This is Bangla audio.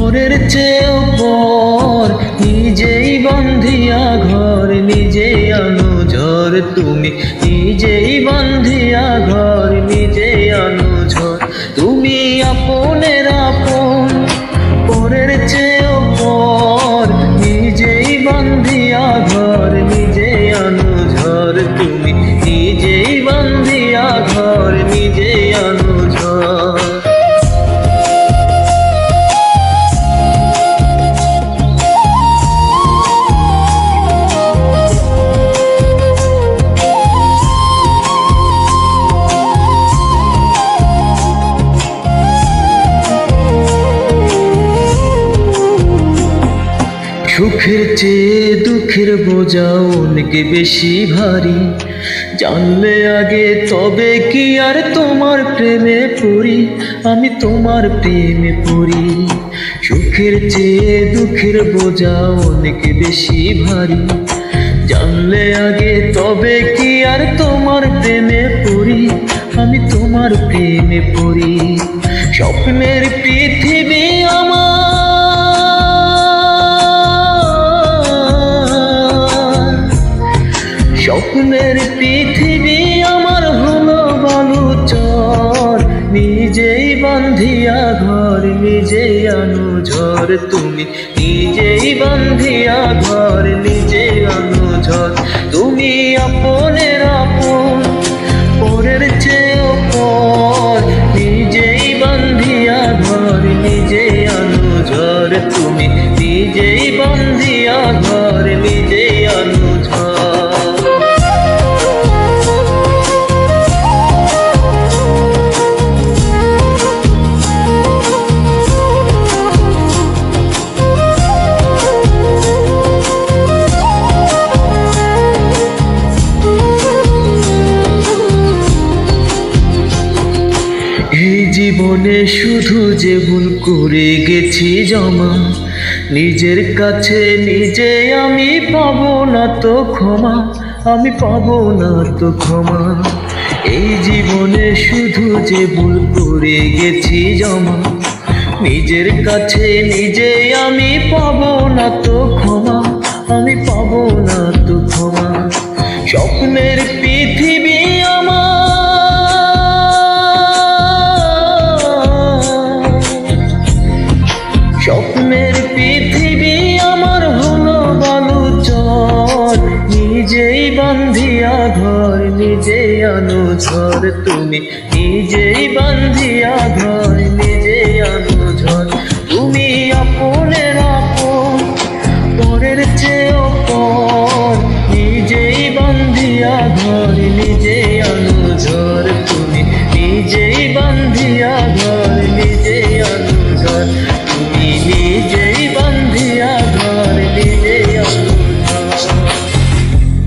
পরের চেয়েও পর, নিজেই বান্ধিয়া ঘর, নিজেই আনো ঝড়। তুমি নিজেই বান্ধিয়া ঘর, নিজেই আনো ঝড়। তুমি আপনের আপন, পরের চেয়েও পর, নিজেই বান্ধিয়া ঘর, নিজেই আনো ঝড়। তুমি নিজেই বান্ধিয়া ঘর, নিজেই আনো ঝড়। সুখের চেয়ে দুঃখের বোঝা অনেক বেশি ভারী, জানলে আগে তবে কি আর তোমার প্রেমে পড়ি, আমি তোমার প্রেমে পড়ি। সুখের চেয়ে দুঃখের বোঝা অনেক বেশি ভারী, জানলে আগে তবে কি আর তোমার প্রেমে পড়ি, আমি তোমার প্রেমে পড়ি। স্বপ্নের পৃথিবী আমার, স্বপ্নের পৃথিবী আমার হলো বালুচর, নিজেই বান্ধিয়া ঘর, নিজেই আনো ঝড়। তুমি নিজেই বান্ধিয়া ঘর, নিজেই আনো ঝড়। তুমি আপনের আপন, পরের চেয়েও পর, নিজেই বান্ধিয়া ঘর, নিজেই আনো ঝড়। তুমি নিজেই বান্ধিয়া ঘর, নিজেই আনো ঝড়। এই জীবনে শুধু যে ভুল করে গেছি জমা, নিজের কাছে নিজে আমি পাবো না তো ক্ষমা, আমি পাবো না তো ক্ষমা। এই জীবনে শুধু যে ভুল করে গেছি জমা, নিজের কাছে নিজে আমি পাবো না তো ক্ষমা, আমি পাবো না তো ক্ষমা। স্বপ্নের পৃথিবী আমার, স্বপ্নের পৃথিবী আমার হলো বালুচর, নিজেই বান্ধিয়া ঘর, নিজেই আনো ঝড়। তুমি নিজেই বান্ধিয়া ঘর,